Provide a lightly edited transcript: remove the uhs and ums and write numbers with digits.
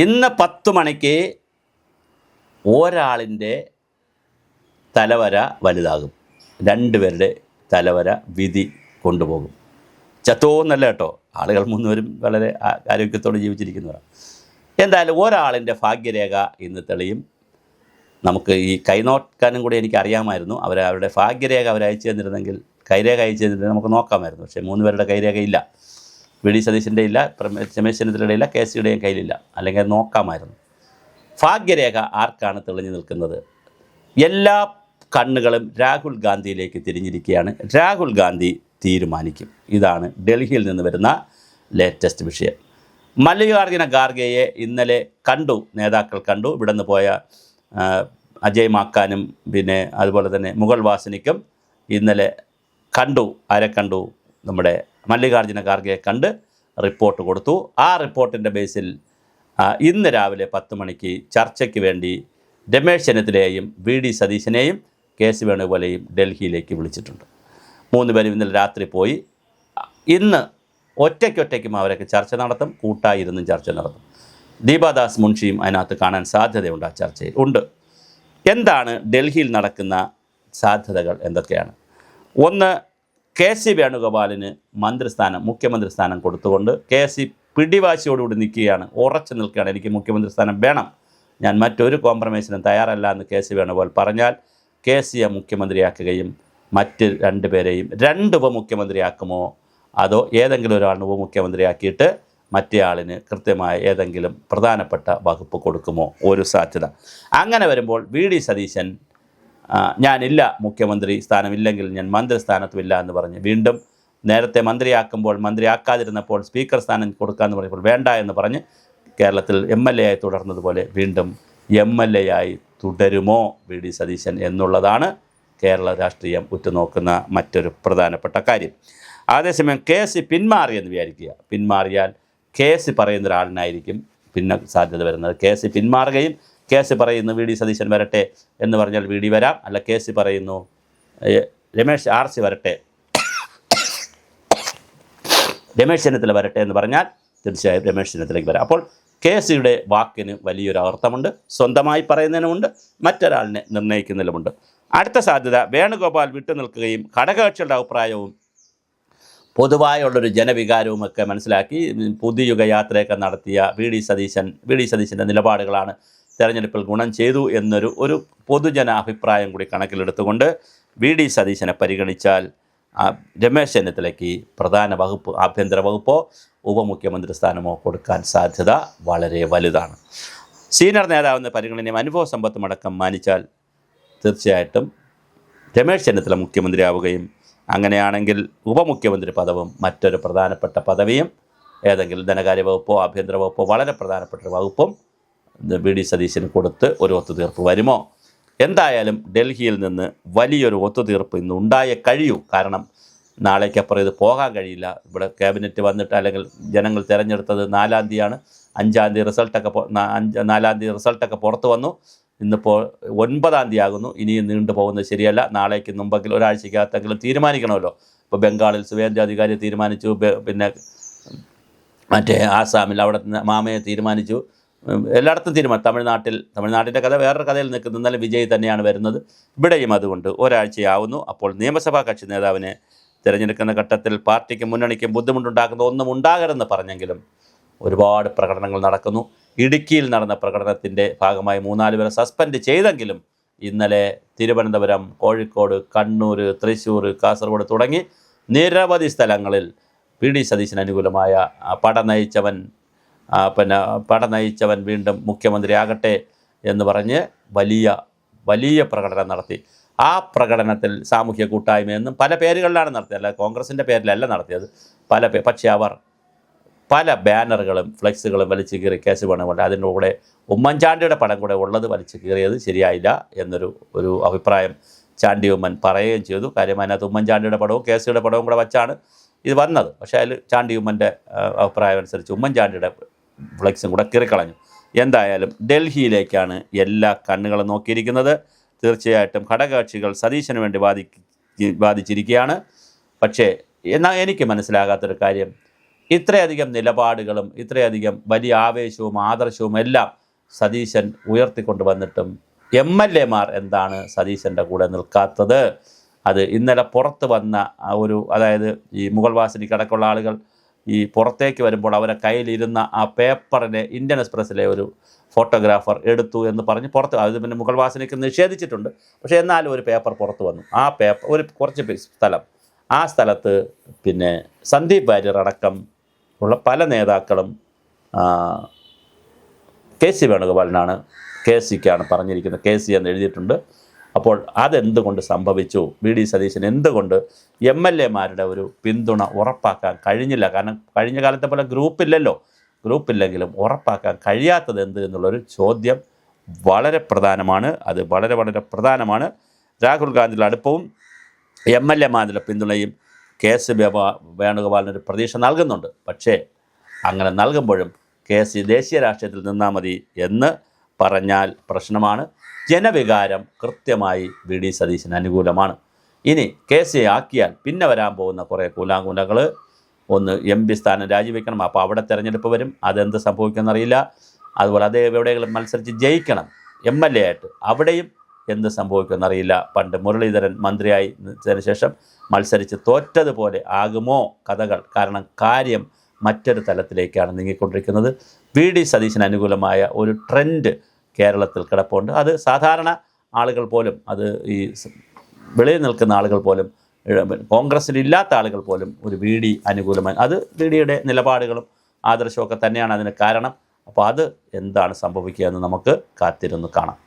ഇന്ന് 10 മണിക്ക് ഒരാളിൻ്റെ തലവര വലുതാകും, 2 പേരുടെ തലവര വിധി കൊണ്ടുപോകും. ചത്തോന്നല്ല കേട്ടോ, ആളുകൾ 3 പേരും വളരെ ആരോഗ്യത്തോടെ ജീവിച്ചിരിക്കുന്നവരാണ്. എന്തായാലും ഒരാളിൻ്റെ ഭാഗ്യരേഖ ഇന്ന് തെളിയും. നമുക്ക് ഈ കൈനോക്കാനും കൂടി എനിക്ക് അറിയാമായിരുന്നു. അവരുടെ ഭാഗ്യരേഖ അയച്ചു തന്നിരുന്നെങ്കിൽ, കൈരേഖ അയച്ചു തന്നിരുന്നെങ്കിൽ നമുക്ക് നോക്കാമായിരുന്നു. പക്ഷേ 3 പേരുടെ കൈരേഖ ഇല്ല. വി.ഡി. സതീശൻ്റെ ഇല്ല, രമേശ് ചെന്നിത്തലയുടെ ഇല്ല, കെ.സിയുടെയും കയ്യിലില്ല. അല്ലെങ്കിൽ അത് നോക്കാമായിരുന്നു. ഭാഗ്യരേഖ ആർക്കാണ് തെളിഞ്ഞു നിൽക്കുന്നത്? എല്ലാ കണ്ണുകളും രാഹുൽ ഗാന്ധിയിലേക്ക് തിരിഞ്ഞിരിക്കുകയാണ്. രാഹുൽ ഗാന്ധി തീരുമാനിക്കും. ഇതാണ് ഡൽഹിയിൽ നിന്ന് വരുന്ന ലേറ്റസ്റ്റ് വിഷയം. മല്ലികാർജ്ജുന ഖാർഗെയെ ഇന്നലെ കണ്ടു, നേതാക്കൾ കണ്ടു. ഇവിടെ നിന്ന് പോയ അജയ് മാക്കാനും പിന്നെ അതുപോലെ തന്നെ മുഗൾ വാസനിക്കും ഇന്നലെ കണ്ടു. ആരെ കണ്ടു? നമ്മുടെ മല്ലികാർജ്ജുന ഖാർഗെയെ കണ്ട് റിപ്പോർട്ട് കൊടുത്തു. ആ റിപ്പോർട്ടിൻ്റെ ബേസിൽ ഇന്ന് രാവിലെ 10 മണിക്ക് ചർച്ചയ്ക്ക് വേണ്ടി രമേശ് ചെന്നിത്തലയെയും വി.ഡി. സതീശനെയും കെ.സി. വേണുഗോപാലെയും ഡൽഹിയിലേക്ക് വിളിച്ചിട്ടുണ്ട്. 3 പേരും ഇന്നലെ രാത്രി പോയി. ഇന്ന് ഒറ്റയ്ക്കൊറ്റയ്ക്കും അവരൊക്കെ ചർച്ച നടത്തും, കൂട്ടായിരുന്നും ചർച്ച നടത്തും. ദീപാദാസ് മുൻഷിയും അതിനകത്ത് കാണാൻ സാധ്യതയുണ്ട്. ആ ചർച്ചയിൽ ഉണ്ട്. എന്താണ് ഡൽഹിയിൽ നടക്കുന്ന സാധ്യതകൾ എന്തൊക്കെയാണ്? ഒന്ന്, കെ.സി. വേണുഗോപാലിന് മന്ത്രിസ്ഥാനം, മുഖ്യമന്ത്രി സ്ഥാനം കൊടുത്തുകൊണ്ട് കെ.സി. പിടിവാശിയോടുകൂടി നിൽക്കുകയാണ്, ഉറച്ചു നിൽക്കുകയാണ്. എനിക്ക് മുഖ്യമന്ത്രി സ്ഥാനം വേണം, ഞാൻ മറ്റൊരു കോംപ്രമൈസിനും തയ്യാറല്ല എന്ന് കെ.സി. വേണുഗോപാൽ പറഞ്ഞാൽ കെ.സിയെ മുഖ്യമന്ത്രിയാക്കുകയും മറ്റ് 2 പേരെയും 2 ഉപമുഖ്യമന്ത്രിയാക്കുമോ അതോ ഏതെങ്കിലും ഒരാളിന് ഉപമുഖ്യമന്ത്രിയാക്കിയിട്ട് മറ്റേ ആളിന് കൃത്യമായ ഏതെങ്കിലും പ്രധാനപ്പെട്ട വകുപ്പ് കൊടുക്കുമോ? ഒരു സാധ്യത. അങ്ങനെ വരുമ്പോൾ വി.ഡി. സതീശൻ ഞാനില്ല, മുഖ്യമന്ത്രി സ്ഥാനമില്ലെങ്കിൽ ഞാൻ മന്ത്രിസ്ഥാനത്തുമില്ല എന്ന് പറഞ്ഞ് വീണ്ടും നേരത്തെ മന്ത്രിയാക്കുമ്പോൾ, മന്ത്രിയാക്കാതിരുന്നപ്പോൾ സ്പീക്കർ സ്ഥാനം കൊടുക്കാമെന്ന് പറഞ്ഞപ്പോൾ വേണ്ട എന്ന് പറഞ്ഞ് കേരളത്തിൽ MLA ആയി തുടർന്നതുപോലെ വീണ്ടും MLA ആയി തുടരുമോ വി.ഡി. സതീശൻ എന്നുള്ളതാണ് കേരള രാഷ്ട്രീയം ഉറ്റുനോക്കുന്ന മറ്റൊരു പ്രധാനപ്പെട്ട കാര്യം. അതേസമയം കെ.സി. പിന്മാറിയെന്ന് വിചാരിക്കുക. പിന്മാറിയാൽ കെ.സി. പറയുന്ന ഒരാളിനായിരിക്കും പിന്നെ സാധ്യത വരുന്നത്. കെ.സി. പിന്മാറുകയും കെ.സി. പറയുന്നു വി.ഡി. സതീശൻ വരട്ടെ എന്ന് പറഞ്ഞാൽ വി.ഡി. വരാം. അല്ല, കെ.സി. പറയുന്നു രമേശ് RC വരട്ടെ, രമേശ് ചെന്നിത്തല വരട്ടെ എന്ന് പറഞ്ഞാൽ തീർച്ചയായും രമേശ് ചെന്നിത്തലയ്ക്ക് വരാം. അപ്പോൾ കെ.സിയുടെ വാക്കിന് വലിയൊരു അർത്ഥമുണ്ട്. സ്വന്തമായി പറയുന്നതിനുമുണ്ട്, മറ്റൊരാളിനെ നിർണ്ണയിക്കുന്നതിലുമുണ്ട്. അടുത്ത സാധ്യത, വേണുഗോപാൽ വിട്ടുനിൽക്കുകയും ഘടകകക്ഷികളുടെ അഭിപ്രായവും പൊതുവായുള്ളൊരു ജനവികാരവുമൊക്കെ മനസ്സിലാക്കി പുതുയുഗ യാത്രയൊക്കെ നടത്തിയ വി.ഡി. സതീശൻ്റെ നിലപാടുകളാണ് തെരഞ്ഞെടുപ്പിൽ ഗുണം ചെയ്തു എന്നൊരു പൊതുജന അഭിപ്രായം കൂടി കണക്കിലെടുത്തുകൊണ്ട് വി.ഡി. സതീശനെ പരിഗണിച്ചാൽ രമേശ് ചെന്നിത്തലയ്ക്ക് പ്രധാന വകുപ്പ്, ആഭ്യന്തര വകുപ്പോ ഉപമുഖ്യമന്ത്രി സ്ഥാനമോ കൊടുക്കാൻ സാധ്യത വളരെ വലുതാണ്. സീനിയർ നേതാവെന്ന പരിഗണനയും അനുഭവ സമ്പത്തും അടക്കം മാനിച്ചാൽ തീർച്ചയായിട്ടും രമേശ് ചെന്നിത്തല മുഖ്യമന്ത്രിയാവുകയും അങ്ങനെയാണെങ്കിൽ ഉപമുഖ്യമന്ത്രി പദവും മറ്റൊരു പ്രധാനപ്പെട്ട പദവിയും ഏതെങ്കിലും ധനകാര്യ വകുപ്പോ ആഭ്യന്തര വകുപ്പോ വളരെ പ്രധാനപ്പെട്ട വകുപ്പും വി.ഡി. സതീശന് കൊടുത്ത് ഒരു ഒത്തുതീർപ്പ് വരുമോ? എന്തായാലും ഡൽഹിയിൽ നിന്ന് വലിയൊരു ഒത്തുതീർപ്പ് ഇന്ന് ഉണ്ടായേ കഴിയൂ. കാരണം നാളേക്കപ്പുറം ഇത് പോകാൻ കഴിയില്ല. ഇവിടെ ക്യാബിനറ്റ് വന്നിട്ട് അല്ലെങ്കിൽ ജനങ്ങൾ തിരഞ്ഞെടുത്തത് 4-ാം തീയതിയാണ്. 5-ാം തീയതി റിസൾട്ടൊക്കെ പുറത്തു വന്നു. ഇന്നിപ്പോൾ 9-ാം തീയതി ആകുന്നു. ഇനിയും നീണ്ടു പോകുന്നത് ശരിയല്ല. നാളേക്ക് മുമ്പെങ്കിലും ഒരാഴ്ചക്കകത്തെങ്കിലും തീരുമാനിക്കണമല്ലോ. ഇപ്പോൾ ബംഗാളിൽ സുവേന്ദ്ര അധികാരി തീരുമാനിച്ചു, പിന്നെ മറ്റേ ആസാമിൽ അവിടെ മാമയെ തീരുമാനിച്ചു, എല്ലായിടത്തും തമിഴ്നാട്ടിൻ്റെ കഥ വേറൊരു കഥയിൽ നിൽക്കുന്നു. എന്നാലും വിജയ് തന്നെയാണ് വരുന്നത്. ഇവിടെയും അതുകൊണ്ട് ഒരാഴ്ചയാവുന്നു. അപ്പോൾ നിയമസഭാ കക്ഷി നേതാവിനെ തിരഞ്ഞെടുക്കുന്ന ഘട്ടത്തിൽ പാർട്ടിക്കും മുന്നണിക്കും ബുദ്ധിമുട്ടുണ്ടാക്കുന്ന ഒന്നും ഉണ്ടാകരുതെന്ന് പറഞ്ഞെങ്കിലും ഒരുപാട് പ്രകടനങ്ങൾ നടക്കുന്നു. ഇടുക്കിയിൽ നടന്ന പ്രകടനത്തിൻ്റെ ഭാഗമായി 3-4 പേരെ സസ്പെൻഡ് ചെയ്തെങ്കിലും ഇന്നലെ തിരുവനന്തപുരം, കോഴിക്കോട്, കണ്ണൂർ, തൃശ്ശൂർ, കാസർഗോഡ് തുടങ്ങി നിരവധി സ്ഥലങ്ങളിൽ വി.ഡി. സതീശന് അനുകൂലമായ പട നയിച്ചവൻ വീണ്ടും മുഖ്യമന്ത്രിയാകട്ടെ എന്ന് പറഞ്ഞ് വലിയ പ്രകടനം നടത്തി. ആ പ്രകടനത്തിൽ സാമൂഹ്യ കൂട്ടായ്മയെന്നും പല പേരുകളിലാണ് നടത്തിയത്, അല്ല കോൺഗ്രസിൻ്റെ പേരിലല്ല നടത്തിയത്. പക്ഷേ അവർ പല ബാനറുകളും ഫ്ലെക്സുകളും വലിച്ചു കീറി കെ.സി. വേണുഗോപാൽ, അതിൻ്റെ കൂടെ ഉമ്മൻചാണ്ടിയുടെ പടം കൂടെ ഉള്ളത് വലിച്ചു കീറിയത് ശരിയായില്ല എന്നൊരു അഭിപ്രായം ചാണ്ടി ഉമ്മൻ പറയുകയും ചെയ്തു. കാര്യം അതിനകത്ത് ഉമ്മൻചാണ്ടിയുടെ പടവും കെ.സിയുടെ പടവും കൂടെ വച്ചാണ് ഇത് വന്നത്. പക്ഷേ അതിൽ ചാണ്ടി ഉമ്മൻ്റെ അഭിപ്രായം അനുസരിച്ച് ഉമ്മൻചാണ്ടിയുടെ ഫ്ലെക്സും കൂടെ കീറിക്കളഞ്ഞു. എന്തായാലും ഡൽഹിയിലേക്കാണ് എല്ലാ കണ്ണുകളും നോക്കിയിരിക്കുന്നത്. തീർച്ചയായിട്ടും ഘടകകക്ഷികൾ സതീശന് വേണ്ടി വാദിച്ചിരിക്കുകയാണ്. പക്ഷേ എന്നാൽ എനിക്ക് മനസ്സിലാകാത്തൊരു കാര്യം, ഇത്രയധികം നിലപാടുകളും ഇത്രയധികം വലിയ ആവേശവും ആദർശവും എല്ലാം സതീശൻ ഉയർത്തിക്കൊണ്ട് വന്നിട്ടും MLA-മാർ എന്താണ് സതീശൻ്റെ കൂടെ നിൽക്കാത്തത്? അത് ഇന്നലെ പുറത്ത് വന്ന ഒരു, അതായത് ഈ മുഗൾ വാസനിക്കടക്കമുള്ള ആളുകൾ ഈ പുറത്തേക്ക് വരുമ്പോൾ അവരെ കയ്യിലിരുന്ന ആ പേപ്പറിനെ ഇന്ത്യൻ എക്സ്പ്രസ്സിലെ ഒരു ഫോട്ടോഗ്രാഫർ എടുത്തു എന്ന് പറഞ്ഞ് പുറത്ത്, അത് പിന്നെ മുഗൾ വാസനിക്ക് നിഷേധിച്ചിട്ടുണ്ട്, പക്ഷേ എന്നാലും ഒരു പേപ്പർ പുറത്ത് വന്നു. ആ പേപ്പർ ഒരു കുറച്ച് സ്ഥലം, ആ സ്ഥലത്ത് പിന്നെ സന്ദീപ് വാര്യർ അടക്കം ഉള്ള പല നേതാക്കളും KC വേണുഗോപാലിനാണ്, KCക്കാണ് പറഞ്ഞിരിക്കുന്നത്, KC എന്ന് എഴുതിയിട്ടുണ്ട്. അപ്പോൾ അതെന്തുകൊണ്ട് സംഭവിച്ചു? VD സതീശൻ എന്തുകൊണ്ട് MLA-മാരുടെ ഒരു പിന്തുണ ഉറപ്പാക്കാൻ കഴിഞ്ഞില്ല? കാരണം കഴിഞ്ഞ കാലത്തെ പോലെ ഗ്രൂപ്പില്ലെങ്കിലും ഉറപ്പാക്കാൻ കഴിയാത്തത് എന്ത് എന്നുള്ളൊരു ചോദ്യം വളരെ പ്രധാനമാണ്. അത് വളരെ വളരെ പ്രധാനമാണ്. രാഹുൽ ഗാന്ധിയുടെ അടുപ്പവും MLA-മാരുടെ പിന്തുണയും KC വേണുഗോപാലിനൊരു പ്രതീക്ഷ നൽകുന്നുണ്ട്. പക്ഷേ അങ്ങനെ നൽകുമ്പോഴും KC ദേശീയ രാഷ്ട്രീയത്തിൽ നിന്നാൽ മതി എന്ന് പറഞ്ഞാൽ പ്രശ്നമാണ്. ജനവികാരം കൃത്യമായി VD സതീശന് അനുകൂലമാണ്. ഇനി KC ആക്കിയാൽ പിന്നെ വരാൻ പോകുന്ന കുറേ കൂലാങ്കുലകൾ, ഒന്ന് MP സ്ഥാനം രാജിവെക്കണം, അപ്പോൾ അവിടെ തിരഞ്ഞെടുപ്പ് വരും, അതെന്ത് സംഭവിക്കുമെന്നറിയില്ല. അതുപോലെ അതേ എവിടെയെങ്കിലും മത്സരിച്ച് ജയിക്കണം MLA ആയിട്ട്, അവിടെയും എന്ത് സംഭവിക്കുമെന്നറിയില്ല. പണ്ട് മുരളീധരൻ മന്ത്രിയായതിനു ശേഷം മത്സരിച്ച് തോറ്റതുപോലെ ആകുമോ കഥകൾ? കാരണം കാര്യം മറ്റൊരു തലത്തിലേക്കാണ് നീങ്ങിക്കൊണ്ടിരിക്കുന്നത്. VD സതീശന് അനുകൂലമായ ഒരു ട്രെൻഡ് കേരളത്തിൽ കിടപ്പുണ്ട്. അത് സാധാരണ ആളുകൾ പോലും, അത് ഈ വെളിയിൽ നിൽക്കുന്ന ആളുകൾ പോലും, കോൺഗ്രസ്സിലില്ലാത്ത ആളുകൾ പോലും ഒരു VD അനുകൂലമായി, അത് VDയുടെ നിലപാടുകളും ആദർശമൊക്കെ തന്നെയാണ് അതിന് കാരണം. അപ്പോൾ അത് എന്താണ് സംഭവിക്കുക എന്ന് നമുക്ക് കാത്തിരുന്ന് കാണാം.